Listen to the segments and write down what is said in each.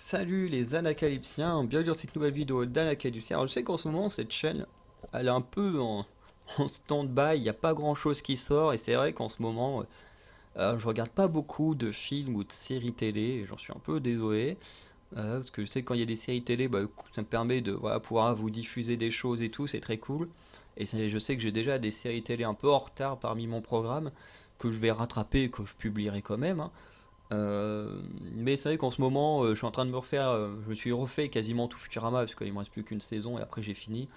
Salut les Anacalypsiens, bienvenue dans cette nouvelle vidéo d'Anacalypsien. Alors je sais qu'en ce moment cette chaîne, elle est un peu en stand-by, il n'y a pas grand chose qui sort et c'est vrai qu'en ce moment je regarde pas beaucoup de films ou de séries télé, et j'en suis un peu désolé. Parce que je sais que quand il y a des séries télé, ça me permet de voilà, pouvoir vous diffuser des choses et tout, c'est très cool. Et je sais que j'ai déjà des séries télé un peu en retard parmi mon programme, que je vais rattraper et que je publierai quand même, hein. Mais c'est vrai qu'en ce moment, je suis en train de me refaire. Je me suis refait quasiment tout Futurama parce qu'il me reste plus qu'une saison et après j'ai fini.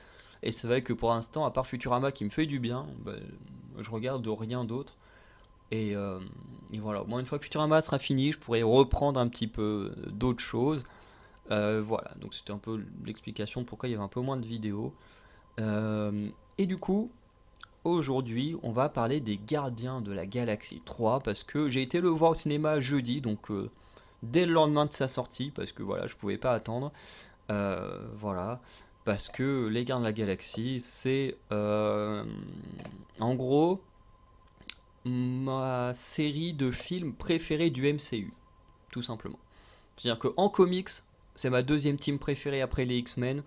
Et c'est vrai que pour l'instant, à part Futurama qui me fait du bien, je regarde rien d'autre. Et, euh, et voilà, au moins une fois que Futurama sera fini, je pourrai reprendre un petit peu d'autres choses. Voilà, donc c'était un peu l'explication de pourquoi il y avait un peu moins de vidéos. Et du coup, aujourd'hui, on va parler des Gardiens de la Galaxie 3 parce que j'ai été le voir au cinéma jeudi, donc dès le lendemain de sa sortie, parce que voilà, je pouvais pas attendre. Voilà, parce que les Gardiens de la Galaxie, c'est en gros ma série de films préférée du MCU, tout simplement. C'est-à-dire qu'en comics, c'est ma deuxième team préférée après les X-Men.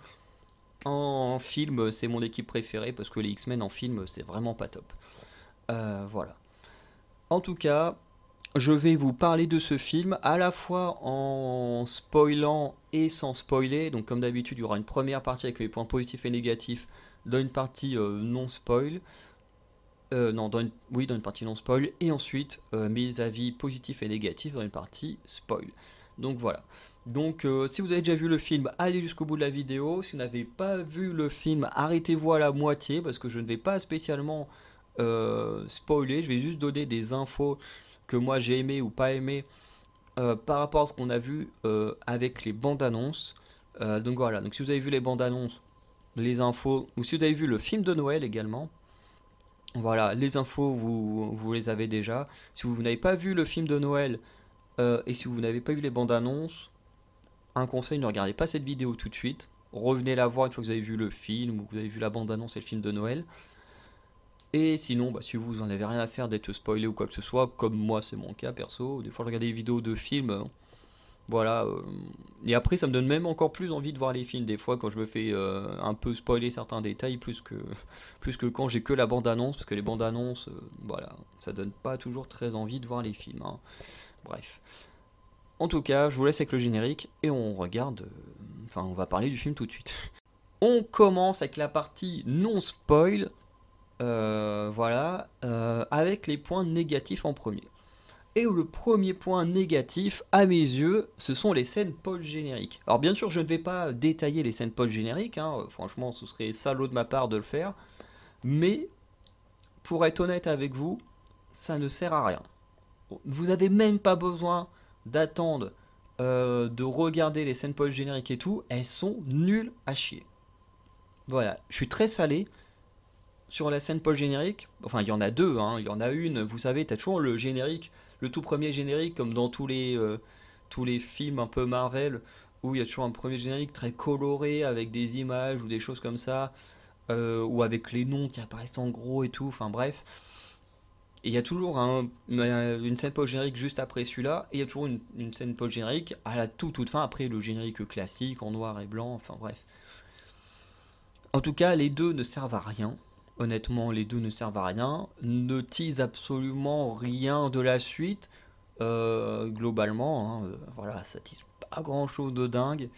En film, c'est mon équipe préférée parce que les X-Men en film, c'est vraiment pas top. Voilà. En tout cas, je vais vous parler de ce film à la fois en spoilant et sans spoiler. Donc comme d'habitude, il y aura une première partie avec mes points positifs et négatifs dans une partie non spoil. Non, oui, dans une partie non spoil. Et ensuite, mes avis positifs et négatifs dans une partie spoil. Donc voilà. Donc si vous avez déjà vu le film, allez jusqu'au bout de la vidéo. Si vous n'avez pas vu le film, arrêtez-vous à la moitié parce que je ne vais pas spécialement spoiler. Je vais juste donner des infos que moi j'ai aimé ou pas aimé par rapport à ce qu'on a vu avec les bandes annonces. Donc voilà, donc si vous avez vu les bandes annonces, les infos, ou si vous avez vu le film de Noël également, voilà, les infos vous les avez déjà. Si vous n'avez pas vu le film de Noël et si vous n'avez pas vu les bandes annonces, un conseil, ne regardez pas cette vidéo tout de suite. Revenez la voir une fois que vous avez vu le film ou que vous avez vu la bande annonce et le film de Noël. Et sinon, si vous en avez rien à faire d'être spoilé ou quoi que ce soit, comme moi c'est mon cas perso, des fois je regarde des vidéos de films, voilà. Et après ça me donne même encore plus envie de voir les films des fois quand je me fais un peu spoiler certains détails plus que quand j'ai que la bande annonce, parce que les bandes annonces, voilà, ça donne pas toujours très envie de voir les films, hein. Bref. En tout cas, je vous laisse avec le générique et on regarde, enfin on va parler du film tout de suite. On commence avec la partie non spoil. Voilà, avec les points négatifs en premier. Et le premier point négatif, à mes yeux, ce sont les scènes post-génériques. Alors bien sûr, je ne vais pas détailler les scènes post-génériques, hein, franchement, ce serait salaud de ma part de le faire, mais pour être honnête avec vous, ça ne sert à rien. Vous n'avez même pas besoin d'attendre de regarder les scènes post-génériques et tout, elles sont nulles à chier. Voilà, je suis très salé, sur la scène post-générique, enfin il y en a deux, hein. Il y en a une, vous savez, t'as toujours le générique, le tout premier générique, comme dans tous les films un peu Marvel, où il y a toujours un premier générique très coloré, avec des images ou des choses comme ça, ou avec les noms qui apparaissent en gros et tout, enfin bref. Et il y a toujours une scène post-générique juste après celui-là, et il y a toujours une scène post-générique à la toute fin, après le générique classique, en noir et blanc, enfin bref. En tout cas, les deux ne servent à rien. Honnêtement, les deux ne servent à rien. Ne teasent absolument rien de la suite. Globalement, hein, voilà, ça tease pas grand chose de dingue.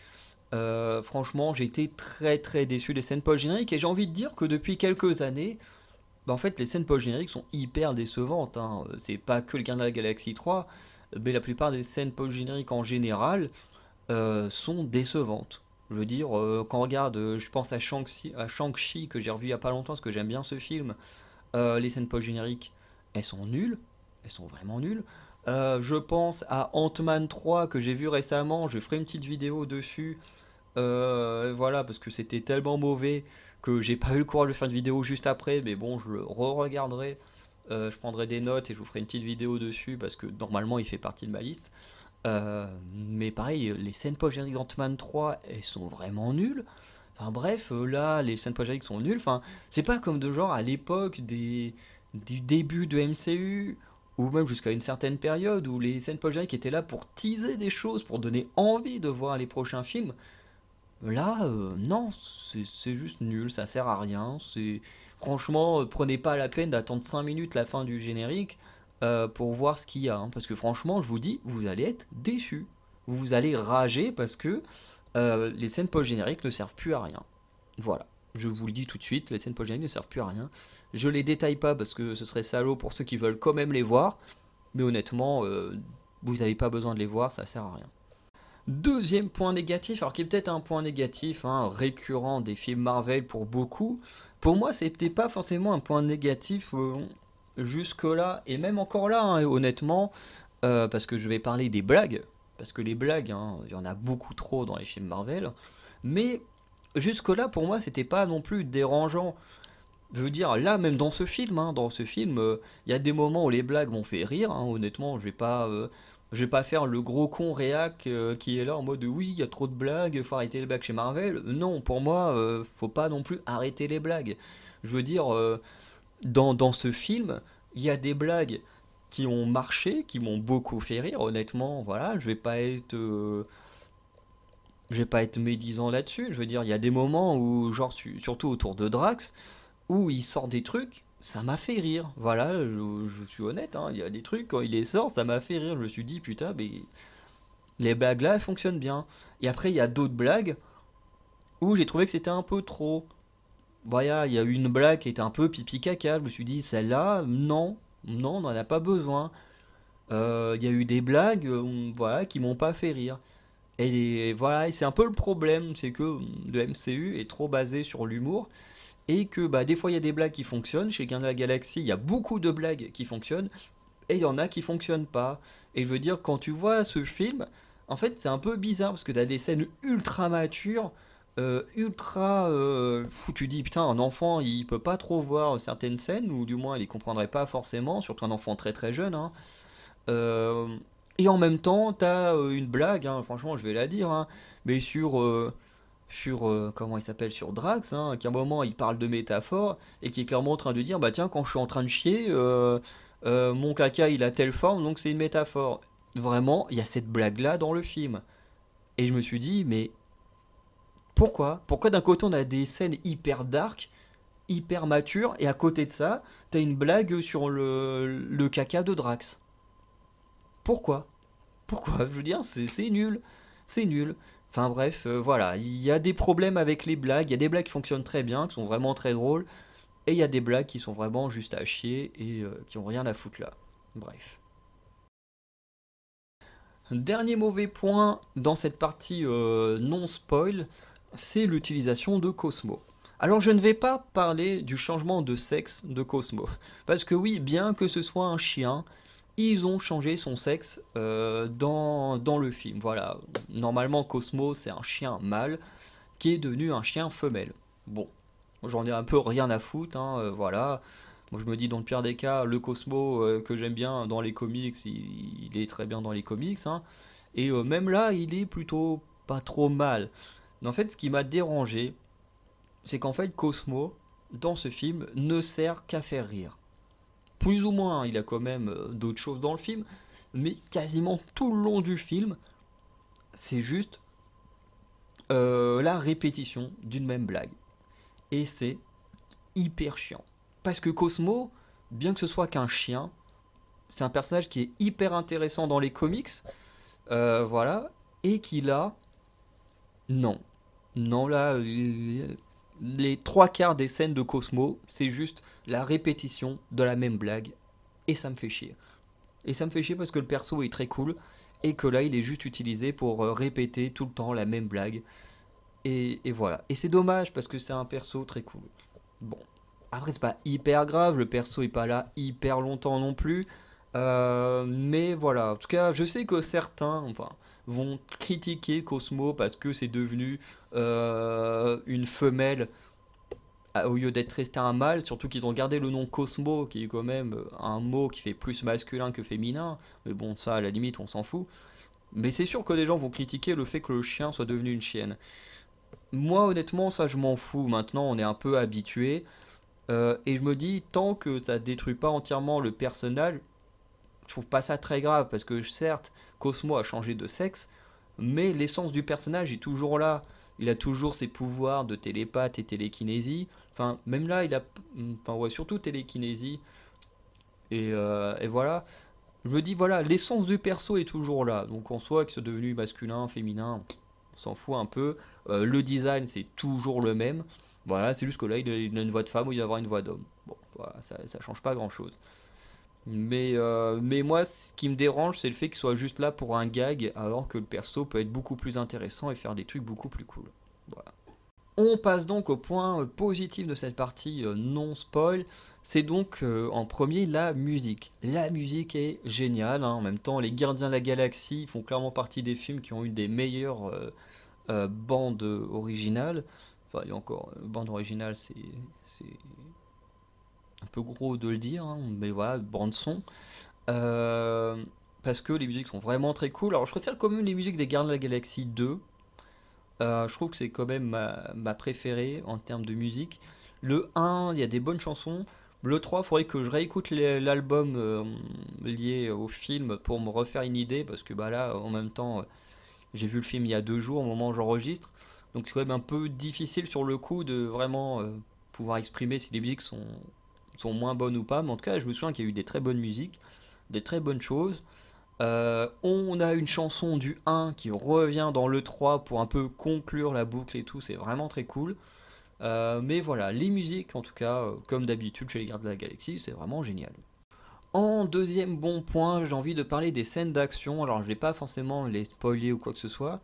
Franchement, j'ai été très déçu des scènes post-génériques et j'ai envie de dire que depuis quelques années, en fait, les scènes post-génériques sont hyper décevantes, hein. C'est pas que le Gardien de la Galaxie 3, mais la plupart des scènes post-génériques en général sont décevantes. Je veux dire, quand on regarde, je pense à Shang-Chi que j'ai revu il y a pas longtemps parce que j'aime bien ce film, les scènes post-génériques, elles sont nulles, elles sont vraiment nulles. Je pense à Ant-Man 3 que j'ai vu récemment, je ferai une petite vidéo dessus, voilà, parce que c'était tellement mauvais que j'ai pas eu le courage de faire une vidéo juste après, mais bon, je le re-regarderai, je prendrai des notes et je vous ferai une petite vidéo dessus parce que normalement il fait partie de ma liste. Mais pareil, les scènes post-génériques d'Ant-Man 3, elles sont vraiment nulles. Enfin bref, là, les scènes post-génériques sont nulles. Enfin, c'est pas comme de genre à l'époque du début de MCU ou même jusqu'à une certaine période où les scènes post-génériques étaient là pour teaser des choses, pour donner envie de voir les prochains films, là, non, c'est juste nul, ça sert à rien. Franchement, prenez pas la peine d'attendre 5 minutes la fin du générique pour voir ce qu'il y a, hein, parce que franchement, je vous dis, vous allez être déçus. Vous allez rager parce que les scènes post-génériques ne servent plus à rien. Voilà, je vous le dis tout de suite, les scènes post-génériques ne servent plus à rien. Je les détaille pas parce que ce serait salaud pour ceux qui veulent quand même les voir, mais honnêtement, vous n'avez pas besoin de les voir, ça sert à rien. Deuxième point négatif, alors qui est peut-être un point négatif hein, récurrent des films Marvel pour beaucoup, pour moi c'était pas forcément un point négatif jusque-là, et même encore là, hein, honnêtement, parce que je vais parler des blagues, parce que les blagues, hein, il y en a beaucoup trop dans les films Marvel, mais jusque-là pour moi c'était pas non plus dérangeant. Je veux dire, là, même dans ce film, il y a des moments où les blagues m'ont fait rire. Hein, honnêtement, je vais pas faire le gros con réac qui est là en mode oui, il y a trop de blagues, faut arrêter les blagues chez Marvel. Non, pour moi, faut pas non plus arrêter les blagues. Je veux dire, dans ce film, il y a des blagues qui ont marché, qui m'ont beaucoup fait rire. Honnêtement, voilà, je vais pas être médisant là-dessus. Je veux dire, il y a des moments où, genre, surtout autour de Drax où il sort des trucs, ça m'a fait rire. Voilà, je suis honnête, hein, il y a des trucs, quand il les sort, ça m'a fait rire. Je me suis dit, putain, mais les blagues là, elles fonctionnent bien. Et après, il y a d'autres blagues où j'ai trouvé que c'était un peu trop. Voilà, il y a eu une blague qui était un peu pipi caca. Je me suis dit, celle-là, non, non, on n'en a pas besoin. Il y a eu des blagues, voilà, qui m'ont pas fait rire. Et voilà, et c'est un peu le problème, c'est que le MCU est trop basé sur l'humour et que bah, des fois il y a des blagues qui fonctionnent. Chez Gardiens de la Galaxie, il y a beaucoup de blagues qui fonctionnent et il y en a qui fonctionnent pas. Et je veux dire, quand tu vois ce film, en fait c'est un peu bizarre parce que tu as des scènes ultra matures, ultra fou. Tu dis putain, un enfant il peut pas trop voir certaines scènes, ou du moins il les comprendrait pas forcément, surtout un enfant très très jeune. Hein. Euh, et en même temps, t'as une blague, hein, franchement je vais la dire, hein, mais comment il s'appelle, sur Drax, hein, qu'à un moment il parle de métaphore et qui est clairement en train de dire bah tiens, quand je suis en train de chier, mon caca il a telle forme donc c'est une métaphore. Vraiment, il y a cette blague là dans le film. Et je me suis dit mais pourquoi d'un côté on a des scènes hyper dark, hyper matures, et à côté de ça t'as une blague sur le caca de Drax. Pourquoi? Je veux dire, c'est nul. C'est nul. Enfin bref, voilà. Il y a des problèmes avec les blagues. Il y a des blagues qui fonctionnent très bien, qui sont vraiment très drôles. Et il y a des blagues qui sont vraiment juste à chier et qui ont rien à foutre là. Bref. Dernier mauvais point dans cette partie non spoil, c'est l'utilisation de Cosmo. Alors je ne vais pas parler du changement de sexe de Cosmo. Parce que oui, bien que ce soit un chien, ils ont changé son sexe dans le film. Voilà, normalement Cosmo c'est un chien mâle qui est devenu un chien femelle. Bon, j'en ai un peu rien à foutre, hein, voilà. Moi je me dis dans le pire des cas, le Cosmo que j'aime bien dans les comics, il est très bien dans les comics, hein. Et même là, il est plutôt pas trop mal. Mais en fait, ce qui m'a dérangé, c'est qu'en fait Cosmo, dans ce film, ne sert qu'à faire rire. Plus ou moins, hein, il a quand même d'autres choses dans le film, mais quasiment tout le long du film, c'est juste la répétition d'une même blague. Et c'est hyper chiant. Parce que Cosmo, bien que ce soit qu'un chien, c'est un personnage qui est hyper intéressant dans les comics, voilà, et qui là, non. Non, là, les trois quarts des scènes de Cosmo, c'est juste la répétition de la même blague, et ça me fait chier. Et ça me fait chier parce que le perso est très cool, et que là, il est juste utilisé pour répéter tout le temps la même blague. Et voilà. Et c'est dommage parce que c'est un perso très cool. Bon. Après, c'est pas hyper grave, le perso est pas là hyper longtemps non plus. Mais voilà. En tout cas, je sais que certains enfin, vont critiquer Cosmo parce que c'est devenu une femelle au lieu d'être resté un mâle. Surtout qu'ils ont gardé le nom Cosmo, qui est quand même un mot qui fait plus masculin que féminin. Mais bon, ça, à la limite, on s'en fout. Mais c'est sûr que des gens vont critiquer le fait que le chien soit devenu une chienne. Moi, honnêtement, ça, je m'en fous. Maintenant, on est un peu habitué. Et je me dis, tant que ça détruit pas entièrement le personnage, je trouve pas ça très grave, parce que certes, Cosmo a changé de sexe, mais l'essence du personnage est toujours là. Il a toujours ses pouvoirs de télépathe et télékinésie. Enfin, même là, il a. Enfin, ouais, surtout télékinésie. Et voilà. Je me dis, voilà, l'essence du perso est toujours là. Donc en soi, que c'est devenu masculin, féminin, on s'en fout un peu. Le design, c'est toujours le même. Voilà, c'est juste que là, il a une voix de femme ou il va avoir une voix d'homme. Bon, voilà, ça change pas grand-chose. Mais moi, ce qui me dérange, c'est le fait qu'il soit juste là pour un gag, alors que le perso peut être beaucoup plus intéressant et faire des trucs beaucoup plus cool. Voilà. On passe donc au point positif de cette partie non spoil. C'est donc en premier la musique. La musique est géniale, hein. En même temps, les Gardiens de la Galaxie font clairement partie des films qui ont eu des meilleures bandes originales. Enfin, il y a encore bande originale, c'est un peu gros de le dire, hein, mais voilà, bande son. Euh, Parce que les musiques sont vraiment très cool. Alors, je préfère quand même les musiques des Gardiens de la Galaxie 2. Je trouve que c'est quand même ma préférée en termes de musique. Le 1, il y a des bonnes chansons. Le 3, il faudrait que je réécoute l'album lié au film pour me refaire une idée. Parce que bah là, en même temps, j'ai vu le film il y a 2 jours au moment où j'enregistre. Donc c'est quand même un peu difficile sur le coup de vraiment pouvoir exprimer si les musiques sont moins bonnes ou pas. Mais en tout cas, je me souviens qu'il y a eu des très bonnes musiques, des très bonnes choses. On a une chanson du 1 qui revient dans le 3 pour un peu conclure la boucle et tout, c'est vraiment très cool. Mais voilà, les musiques, en tout cas, comme d'habitude chez les Gardes de la Galaxie, c'est vraiment génial. En deuxième bon point, j'ai envie de parler des scènes d'action. Alors, je vais pas forcément les spoiler ou quoi que ce soit,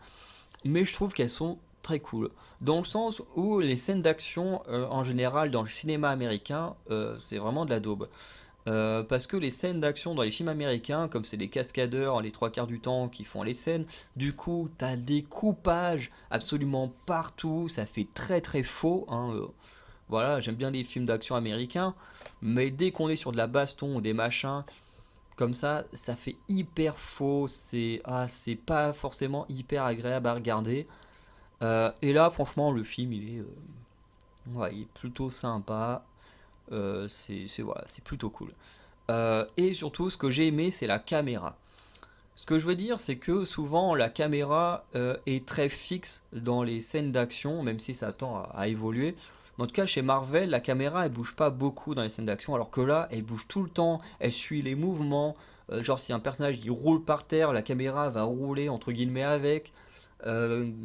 mais je trouve qu'elles sont très cool. Dans le sens où les scènes d'action, en général, dans le cinéma américain, c'est vraiment de la daube. Parce que les scènes d'action dans les films américains, comme c'est des cascadeurs les trois quarts du temps qui font les scènes, du coup, t'as des coupages absolument partout, ça fait très très faux, hein, voilà, j'aime bien les films d'action américains, mais dès qu'on est sur de la baston ou des machins, comme ça fait hyper faux, c'est pas forcément hyper agréable à regarder. Et là, franchement, le film, ouais, il est plutôt sympa. Voilà, c'est plutôt cool. Et surtout, ce que j'ai aimé, c'est la caméra. Ce que je veux dire, c'est que souvent la caméra est très fixe dans les scènes d'action, même si ça tend à évoluer. En tout cas, chez Marvel, la caméra elle bouge pas beaucoup dans les scènes d'action, alors que là, elle bouge tout le temps, elle suit les mouvements. Genre, si un personnage il roule par terre, la caméra va rouler entre guillemets avec.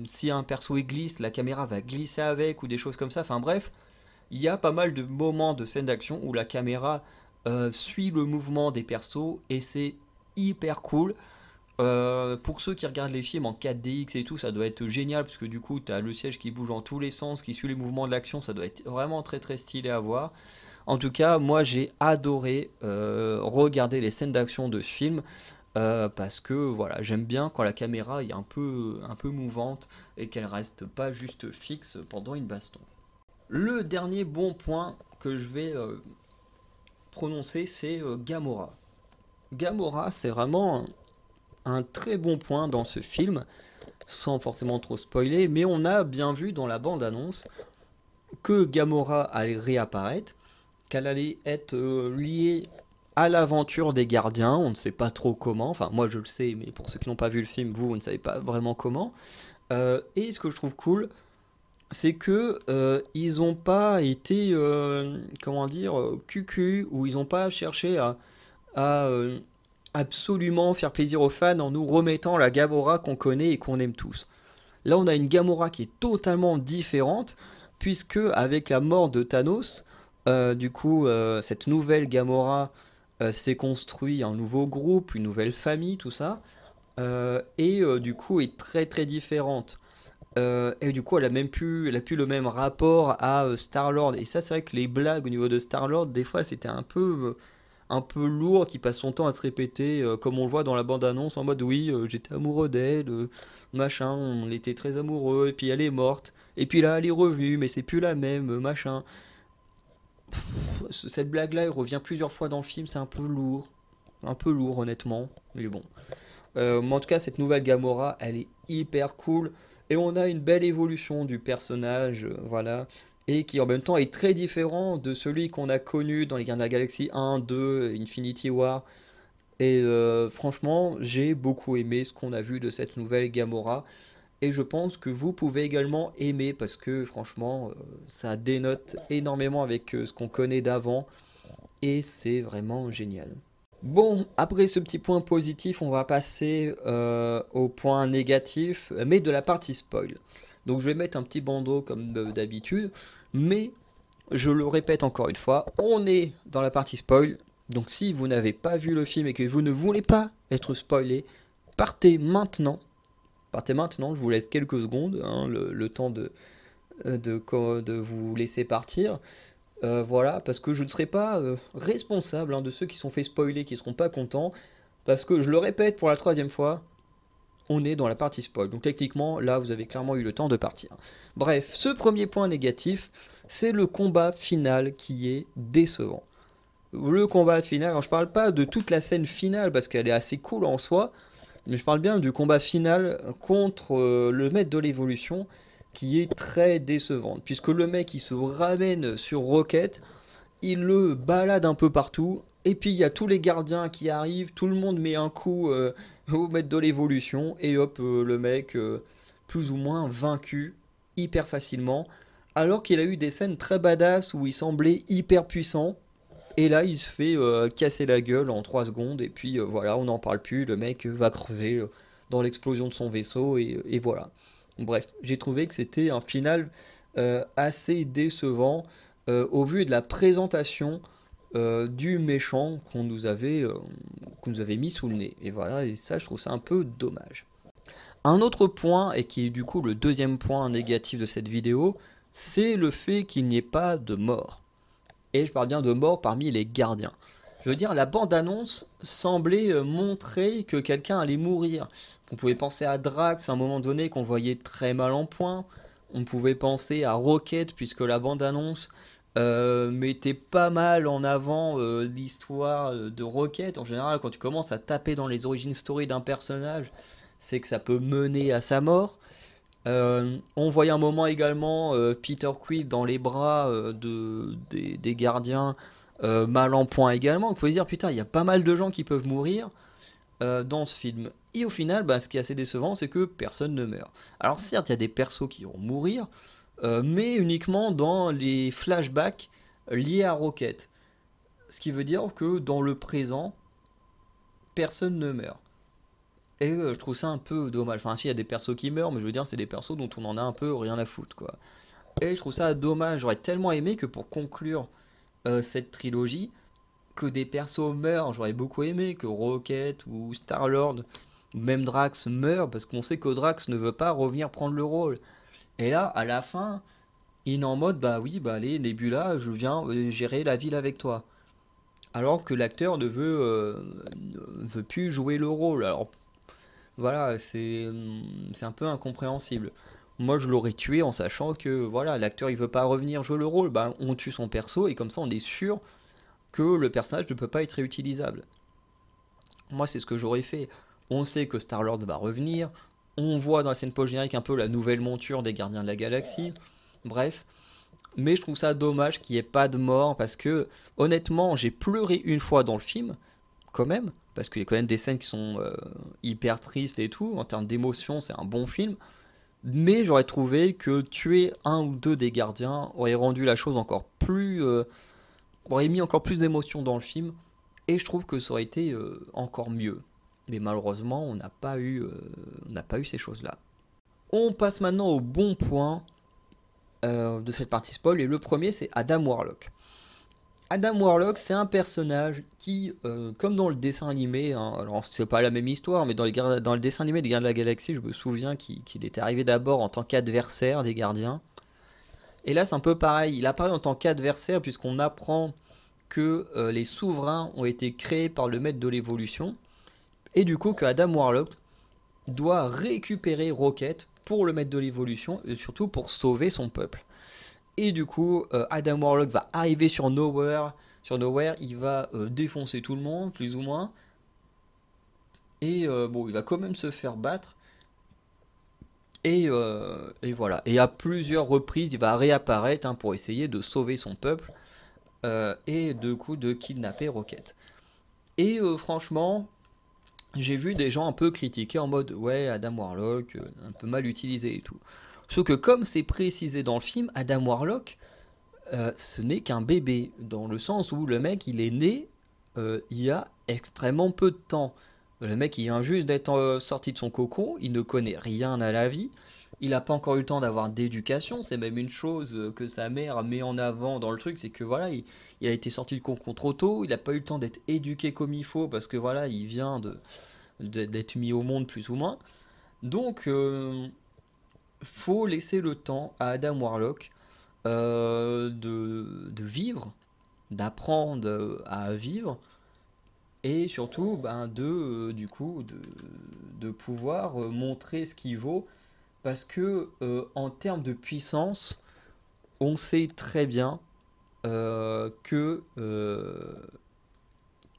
Si un perso il glisse, la caméra va glisser avec, ou des choses comme ça. Enfin bref, il y a pas mal de moments de scènes d'action où la caméra suit le mouvement des persos et c'est hyper cool. Pour ceux qui regardent les films en 4DX et tout, ça doit être génial parce que du coup, tu as le siège qui bouge dans tous les sens, qui suit les mouvements de l'action, ça doit être vraiment très très stylé à voir. En tout cas, moi j'ai adoré regarder les scènes d'action de ce film parce que voilà, j'aime bien quand la caméra est un peu mouvante et qu'elle reste pas juste fixe pendant une baston. Le dernier bon point que je vais prononcer, c'est Gamora. Gamora, c'est vraiment un très bon point dans ce film, sans forcément trop spoiler, mais on a bien vu dans la bande-annonce que Gamora allait réapparaître, qu'elle allait être liée à l'aventure des gardiens, on ne sait pas trop comment, enfin moi je le sais, mais pour ceux qui n'ont pas vu le film, vous ne savez pas vraiment comment. Et ce que je trouve cool, c'est que ils ont pas été comment dire cucu ou ils ont pas cherché à absolument faire plaisir aux fans en nous remettant la Gamora qu'on connaît et qu'on aime tous. Là, on a une Gamora qui est totalement différente puisque avec la mort de Thanos, du coup, cette nouvelle Gamora s'est construit un nouveau groupe, une nouvelle famille, tout ça, et du coup est très très différente. Et du coup, elle a plus le même rapport à Star-Lord. Et ça, c'est vrai que les blagues au niveau de Star-Lord, des fois, c'était un peu lourd, qui passe son temps à se répéter, comme on le voit dans la bande-annonce, en mode oui, j'étais amoureux d'elle, machin, on était très amoureux, et puis elle est morte. Et puis là, elle est revenue, mais c'est plus la même, machin. Cette blague-là, elle revient plusieurs fois dans le film, c'est un peu lourd, honnêtement. Mais bon. Mais en tout cas, cette nouvelle Gamora, elle est hyper cool. Et on a une belle évolution du personnage, voilà. Et qui en même temps est très différent de celui qu'on a connu dans les Gardiens de la Galaxie 1, 2, Infinity War. Et franchement, j'ai beaucoup aimé ce qu'on a vu de cette nouvelle Gamora. Et je pense que vous pouvez également aimer parce que franchement, ça dénote énormément avec ce qu'on connaît d'avant. Et c'est vraiment génial. Bon, après ce petit point positif, on va passer au point négatif, mais de la partie spoil. Donc je vais mettre un petit bandeau comme d'habitude, mais je le répète encore une fois, on est dans la partie spoil. Donc si vous n'avez pas vu le film et que vous ne voulez pas être spoilé, partez maintenant. Partez maintenant, je vous laisse quelques secondes, hein, le temps de vous laisser partir. Voilà, parce que je ne serai pas responsable, hein, de ceux qui sont fait spoiler, qui ne seront pas contents. Parce que je le répète pour la troisième fois, on est dans la partie spoil. Donc techniquement, là, vous avez clairement eu le temps de partir. Bref, ce premier point négatif, c'est le combat final qui est décevant. Le combat final, alors je parle pas de toute la scène finale parce qu'elle est assez cool en soi, mais je parle bien du combat final contre le maître de l'évolution qui est très décevante. Puisque le mec il se ramène sur Rocket, il le balade un peu partout, et puis il y a tous les gardiens qui arrivent, tout le monde met un coup au maître de l'évolution, et hop, le mec plus ou moins vaincu hyper facilement, alors qu'il a eu des scènes très badass où il semblait hyper puissant, et là il se fait casser la gueule en 3 secondes, et puis voilà, on n'en parle plus, le mec va crever dans l'explosion de son vaisseau, et voilà. Bref, j'ai trouvé que c'était un final assez décevant au vu de la présentation du méchant qu'on nous avait mis sous le nez. Et voilà, et ça, je trouve ça un peu dommage. Un autre point, et qui est du coup le deuxième point négatif de cette vidéo, c'est le fait qu'il n'y ait pas de mort. Et je parle bien de mort parmi les gardiens. Je veux dire, la bande-annonce semblait montrer que quelqu'un allait mourir. On pouvait penser à Drax à un moment donné qu'on voyait très mal en point. On pouvait penser à Rocket puisque la bande-annonce mettait pas mal en avant l'histoire de Rocket. En général, quand tu commences à taper dans les origin story d'un personnage, c'est que ça peut mener à sa mort. On voyait un moment également Peter Quill dans les bras des gardiens, mal en point également. On pouvait se dire, putain, il y a pas mal de gens qui peuvent mourir dans ce film. Et au final, bah, ce qui est assez décevant, c'est que personne ne meurt. Alors certes, il y a des persos qui vont mourir, mais uniquement dans les flashbacks liés à Rocket. Ce qui veut dire que dans le présent, personne ne meurt. Et je trouve ça un peu dommage. Enfin, si, il y a des persos qui meurent, mais je veux dire, c'est des persos dont on en a un peu rien à foutre, quoi. Et je trouve ça dommage. J'aurais tellement aimé que pour conclure cette trilogie, que des persos meurent. J'aurais beaucoup aimé que Rocket ou Star-Lord, ou même Drax meurent, parce qu'on sait que Drax ne veut pas revenir prendre le rôle. Et là, à la fin, il est en mode, bah oui, bah allez, Nebula, je viens gérer la ville avec toi. Alors que l'acteur ne veut plus jouer le rôle. Alors voilà, c'est un peu incompréhensible. Moi, je l'aurais tué en sachant que voilà, l'acteur il veut pas revenir jouer le rôle, bah on tue son perso et comme ça on est sûr que le personnage ne peut pas être réutilisable. Moi, c'est ce que j'aurais fait. On sait que Star-Lord va revenir, on voit dans la scène post-générique un peu la nouvelle monture des Gardiens de la Galaxie, bref. Mais je trouve ça dommage qu'il n'y ait pas de mort parce que honnêtement, j'ai pleuré une fois dans le film, quand même, parce qu'il y a quand même des scènes qui sont hyper tristes et tout. En termes d'émotion, c'est un bon film. Mais j'aurais trouvé que tuer un ou deux des gardiens aurait rendu la chose encore plus. Aurait mis encore plus d'émotion dans le film. Et je trouve que ça aurait été encore mieux. Mais malheureusement, on n'a pas eu ces choses-là. On passe maintenant au bon point de cette partie spoil. Et le premier, c'est Adam Warlock. Adam Warlock, c'est un personnage qui, comme dans le dessin animé, hein, alors c'est pas la même histoire, mais dans le dessin animé des Gardiens de la Galaxie, je me souviens qu'il était arrivé d'abord en tant qu'adversaire des Gardiens. Et là, c'est un peu pareil, il apparaît en tant qu'adversaire puisqu'on apprend que les souverains ont été créés par le maître de l'évolution, et du coup que Adam Warlock doit récupérer Rocket pour le maître de l'évolution, et surtout pour sauver son peuple. Et du coup, Adam Warlock va arriver sur Nowhere. Sur Nowhere, il va défoncer tout le monde, plus ou moins. Et bon, il va quand même se faire battre. Et voilà. Et à plusieurs reprises, il va réapparaître, hein, pour essayer de sauver son peuple. Et du coup, de kidnapper Rocket. Et franchement, j'ai vu des gens un peu critiquer en mode ouais, Adam Warlock, un peu mal utilisé et tout. Sauf que comme c'est précisé dans le film, Adam Warlock, ce n'est qu'un bébé, dans le sens où le mec il est né il y a extrêmement peu de temps. Le mec il vient juste d'être sorti de son cocon, il ne connaît rien à la vie, il n'a pas encore eu le temps d'avoir d'éducation, c'est même une chose que sa mère met en avant dans le truc, c'est que voilà, il a été sorti du cocon trop tôt, il n'a pas eu le temps d'être éduqué comme il faut, parce que voilà, il vient d'être mis au monde plus ou moins. Donc, faut laisser le temps à Adam Warlock de vivre, d'apprendre à vivre, et surtout ben, du coup, de pouvoir montrer ce qu'il vaut, parce que en termes de puissance, on sait très bien euh, que, euh,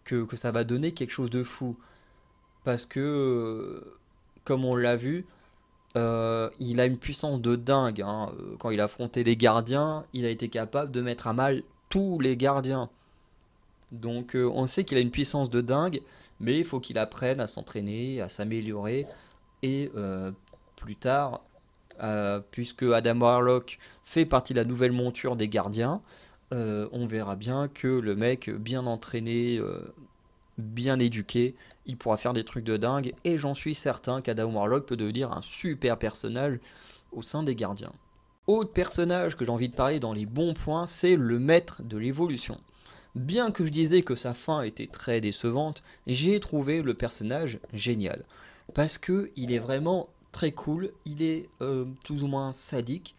que ça va donner quelque chose de fou. Parce que, comme on l'a vu, il a une puissance de dingue, hein. Quand il a affronté les gardiens, il a été capable de mettre à mal tous les gardiens. Donc on sait qu'il a une puissance de dingue, mais il faut qu'il apprenne à s'entraîner, à s'améliorer. Et plus tard, puisque Adam Warlock fait partie de la nouvelle monture des gardiens, on verra bien que le mec bien entraîné, bien éduqué, il pourra faire des trucs de dingue. Et j'en suis certain qu'Adam Warlock peut devenir un super personnage au sein des gardiens. Autre personnage que j'ai envie de parler dans les bons points, c'est le maître de l'évolution. Bien que je disais que sa fin était très décevante, j'ai trouvé le personnage génial. Parce que il est vraiment très cool, il est plus ou moins sadique,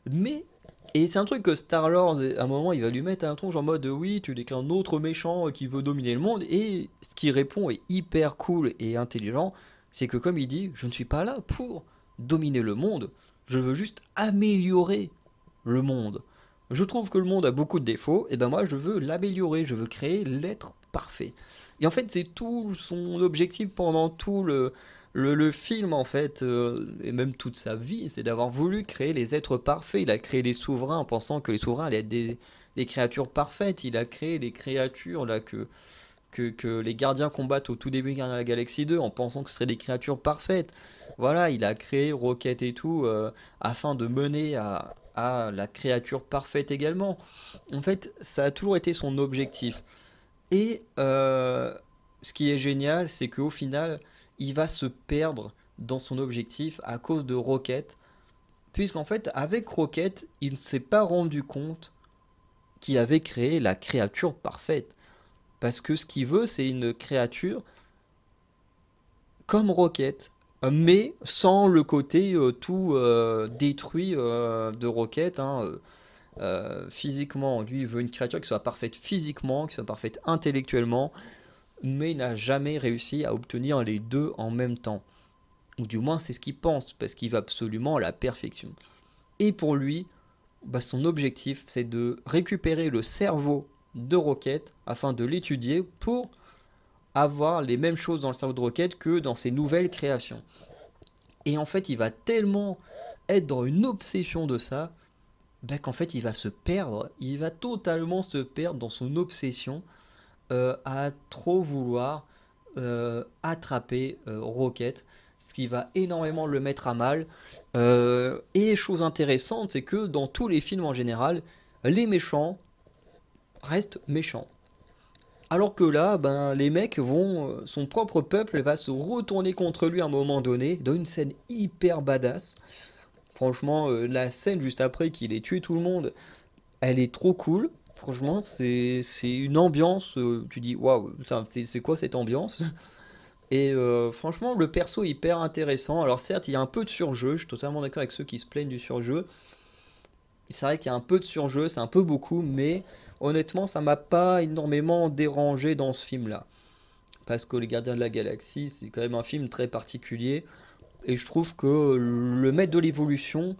mais... Et c'est un truc que Star-Lord, à un moment, il va lui mettre un ton genre mode oui, tu n'es qu'un autre méchant qui veut dominer le monde, et ce qui répond est hyper cool et intelligent, c'est que comme il dit, je ne suis pas là pour dominer le monde, je veux juste améliorer le monde. Je trouve que le monde a beaucoup de défauts, et ben moi je veux l'améliorer, je veux créer l'être parfait. Et en fait c'est tout son objectif pendant tout le film en fait, et même toute sa vie, c'est d'avoir voulu créer les êtres parfaits. Il a créé les souverains en pensant que les souverains allaient être des créatures parfaites. Il a créé les créatures là que les gardiens combattent au tout début de Gardiens de la Galaxie 2 en pensant que ce seraient des créatures parfaites. Voilà, il a créé Rocket et tout afin de mener à la créature parfaite également. En fait, ça a toujours été son objectif. Et ce qui est génial, c'est qu'au final, il va se perdre dans son objectif à cause de Rocket. Puisqu'en fait, avec Rocket, il ne s'est pas rendu compte qu'il avait créé la créature parfaite. Parce que ce qu'il veut, c'est une créature comme Rocket, mais sans le côté tout détruit de Rocket, hein. Physiquement, lui, il veut une créature qui soit parfaite physiquement, qui soit parfaite intellectuellement, mais il n'a jamais réussi à obtenir les deux en même temps. Ou du moins, c'est ce qu'il pense, parce qu'il veut absolument la perfection. Et pour lui, bah, son objectif, c'est de récupérer le cerveau de Rocket afin de l'étudier pour avoir les mêmes choses dans le cerveau de Rocket que dans ses nouvelles créations. Et en fait, il va tellement être dans une obsession de ça, bah, qu'en fait, il va se perdre. Il va totalement se perdre dans son obsession à trop vouloir attraper Rocket, ce qui va énormément le mettre à mal. Et chose intéressante, c'est que dans tous les films en général, les méchants restent méchants. Alors que là, ben, les mecs vont, son propre peuple va se retourner contre lui à un moment donné, dans une scène hyper badass. Franchement, la scène juste après qu'il ait tué tout le monde, elle est trop cool. Franchement, c'est une ambiance, tu dis waouh, c'est quoi cette ambiance? Et franchement, le perso est hyper intéressant. Alors certes, il y a un peu de surjeu, je suis totalement d'accord avec ceux qui se plaignent du surjeu. C'est vrai qu'il y a un peu de surjeu, c'est un peu beaucoup, mais honnêtement, ça m'a pas énormément dérangé dans ce film-là. Parce que Les Gardiens de la Galaxie, c'est quand même un film très particulier. Et je trouve que le maître de l'évolution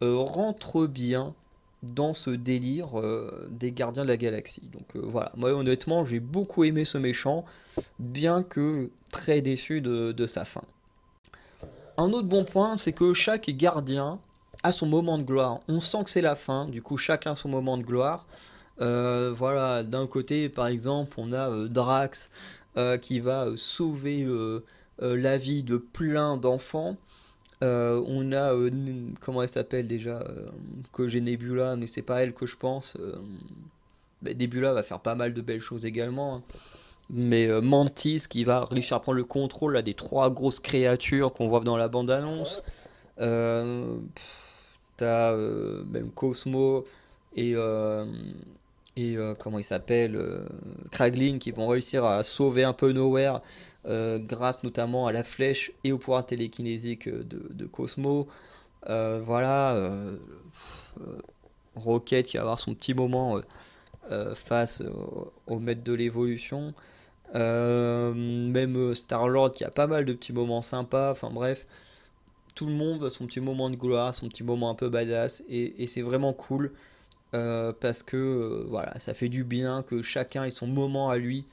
rentre bien dans ce délire des Gardiens de la Galaxie. Donc voilà, moi honnêtement, j'ai beaucoup aimé ce méchant, bien que très déçu de sa fin. Un autre bon point, c'est que chaque gardien a son moment de gloire. On sent que c'est la fin, du coup chacun a son moment de gloire. Voilà, d'un côté, par exemple, on a Drax, qui va sauver la vie de plein d'enfants. On a, comment elle s'appelle déjà, que j'ai Nebula, mais c'est pas elle que je pense. Nebula va faire pas mal de belles choses également, hein. Mais Mantis qui va réussir à prendre le contrôle là, des trois grosses créatures qu'on voit dans la bande-annonce. T'as même Cosmo et, comment il s'appelle, Kraglin qui vont réussir à sauver un peu Nowhere grâce notamment à la flèche et au pouvoir télékinésique de Cosmo. Voilà, Rocket qui va avoir son petit moment face au maître de l'évolution. Même Star-Lord qui a pas mal de petits moments sympas. Enfin bref, tout le monde a son petit moment de gloire, son petit moment un peu badass. Et c'est vraiment cool parce que voilà, ça fait du bien que chacun ait son moment à lui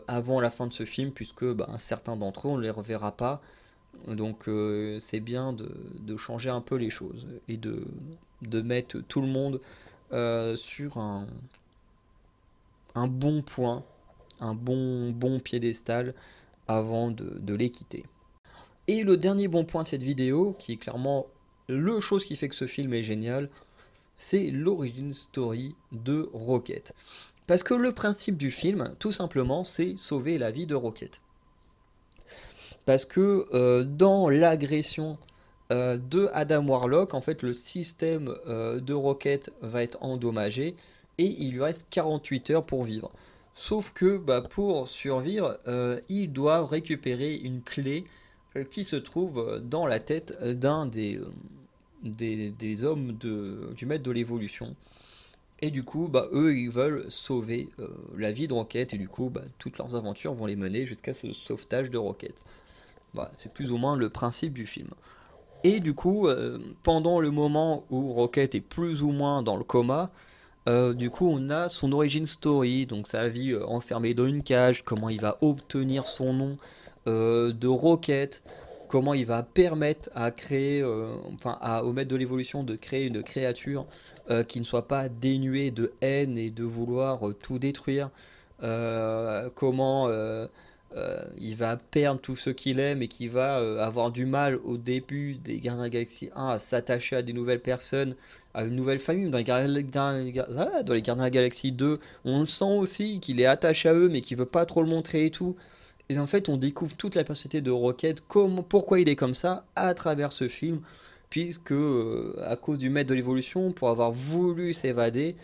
avant la fin de ce film, puisque bah, certains d'entre eux on ne les reverra pas. Donc c'est bien de changer un peu les choses et de mettre tout le monde sur un bon point, un bon piédestal avant de les quitter. Et le dernier bon point de cette vidéo, qui est clairement le chose qui fait que ce film est génial, c'est l'origin story de Rocket. Parce que le principe du film, tout simplement, c'est sauver la vie de Rocket. Parce que dans l'agression de Adam Warlock, en fait, le système de Rocket va être endommagé et il lui reste 48 heures pour vivre. Sauf que bah, pour survivre, ils doivent récupérer une clé qui se trouve dans la tête d'un des hommes du maître de l'évolution. Et du coup, bah, eux, ils veulent sauver la vie de Rocket, et du coup, bah, toutes leurs aventures vont les mener jusqu'à ce sauvetage de Rocket. Voilà, c'est plus ou moins le principe du film. Et du coup, pendant le moment où Rocket est plus ou moins dans le coma, du coup, on a son origin story, donc sa vie enfermée dans une cage, comment il va obtenir son nom de Rocket, comment il va permettre à créer, au maître de l'évolution de créer une créature qui ne soit pas dénuée de haine et de vouloir tout détruire, comment il va perdre tout ce qu'il aime et qui va avoir du mal au début des Gardiens de la Galaxie 1 à s'attacher à des nouvelles personnes, à une nouvelle famille. Dans les Gardiens de la Galaxie 2, on le sent aussi qu'il est attaché à eux mais qu'il veut pas trop le montrer et tout. Et en fait, on découvre toute la personnalité de Rocket, pourquoi il est comme ça à travers ce film, puisque à cause du maître de l'évolution, pour avoir voulu s'évader,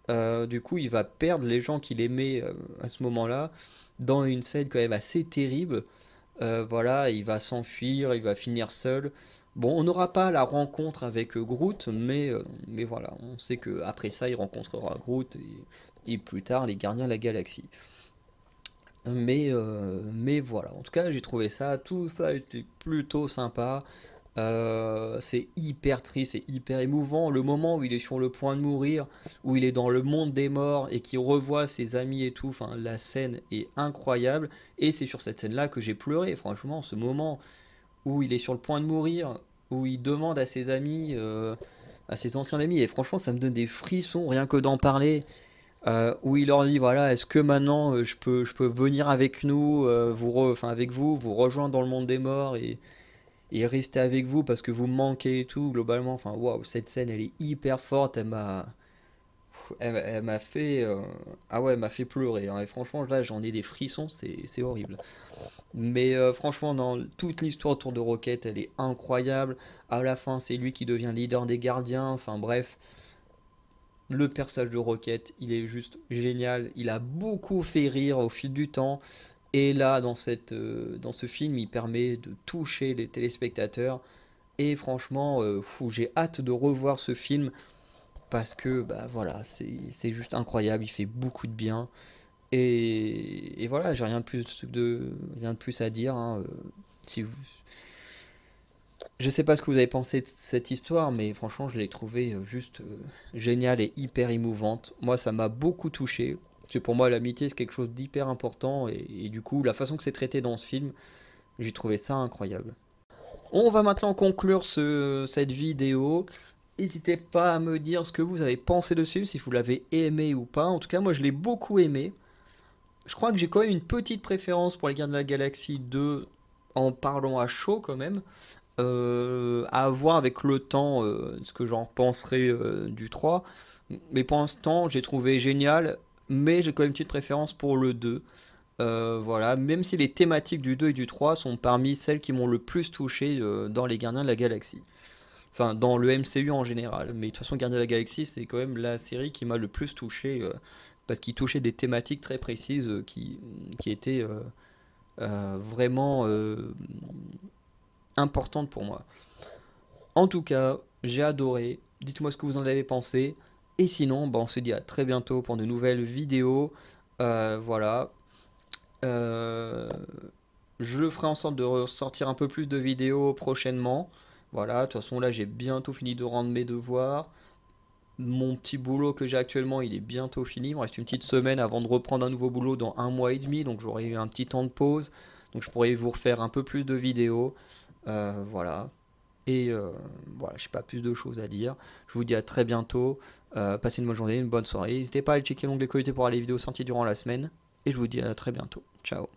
du coup, il va perdre les gens qu'il aimait à ce moment-là dans une scène quand même assez terrible. Voilà, il va s'enfuir, il va finir seul. Bon, on n'aura pas la rencontre avec Groot, mais voilà, on sait que après ça, il rencontrera Groot et plus tard les Gardiens de la Galaxie. Mais voilà, en tout cas, j'ai trouvé ça, tout ça était plutôt sympa. C'est hyper triste, c'est hyper émouvant. Le moment où il est sur le point de mourir, où il est dans le monde des morts et qu'il revoit ses amis et tout, enfin, la scène est incroyable. Et c'est sur cette scène-là que j'ai pleuré, franchement, ce moment où il est sur le point de mourir, où il demande à ses amis, à ses anciens amis, et franchement, ça me donne des frissons rien que d'en parler. Où il leur dit voilà, est-ce que maintenant je peux venir avec nous, avec vous, vous rejoindre dans le monde des morts et rester avec vous parce que vous me manquez et tout, globalement. Enfin, waouh, cette scène elle est hyper forte, elle m'a fait, ah ouais, elle m'a fait pleurer, hein. Et franchement, là j'en ai des frissons, c'est horrible. Mais franchement, dans toute l'histoire autour de Rocket, elle est incroyable. À la fin, c'est lui qui devient leader des gardiens, enfin bref. Le personnage de Rocket, il est juste génial. Il a beaucoup fait rire au fil du temps. Et là, dans ce film, il permet de toucher les téléspectateurs. Et franchement, j'ai hâte de revoir ce film. Parce que, bah voilà, c'est juste incroyable. Il fait beaucoup de bien. Et voilà, j'ai rien de plus à dire, hein. Si vous, je sais pas ce que vous avez pensé de cette histoire, mais franchement, je l'ai trouvée juste géniale et hyper émouvante. Moi, ça m'a beaucoup touché. Parce que pour moi, l'amitié, c'est quelque chose d'hyper important. Et du coup, la façon que c'est traité dans ce film, j'ai trouvé ça incroyable. On va maintenant conclure cette vidéo. N'hésitez pas à me dire ce que vous avez pensé de ce film, si vous l'avez aimé ou pas. En tout cas, moi, je l'ai beaucoup aimé. Je crois que j'ai quand même une petite préférence pour les Gardiens de la Galaxie 2 en parlant à chaud quand même. À voir avec le temps ce que j'en penserai du 3. Mais pour l'instant, j'ai trouvé génial, mais j'ai quand même une petite préférence pour le 2. Voilà, même si les thématiques du 2 et du 3 sont parmi celles qui m'ont le plus touché dans les Gardiens de la Galaxie. Enfin, dans le MCU en général. Mais de toute façon, Gardiens de la Galaxie, c'est quand même la série qui m'a le plus touché, parce qu'il touchait des thématiques très précises qui étaient vraiment importantes pour moi. En tout cas, j'ai adoré. Dites-moi ce que vous en avez pensé. Et sinon, bah, on se dit à très bientôt pour de nouvelles vidéos. Voilà. Euh, je ferai en sorte de ressortir un peu plus de vidéos prochainement. Voilà, de toute façon là j'ai bientôt fini de rendre mes devoirs. Mon petit boulot que j'ai actuellement il est bientôt fini. Il me reste une petite semaine avant de reprendre un nouveau boulot dans un mois et demi. Donc j'aurai eu un petit temps de pause. Donc je pourrai vous refaire un peu plus de vidéos. Voilà. Et voilà, je n'ai pas plus de choses à dire. Je vous dis à très bientôt. Passez une bonne journée, une bonne soirée. N'hésitez pas à aller checker l'onglet communauté pour voir les vidéos sorties durant la semaine. Et je vous dis à très bientôt. Ciao.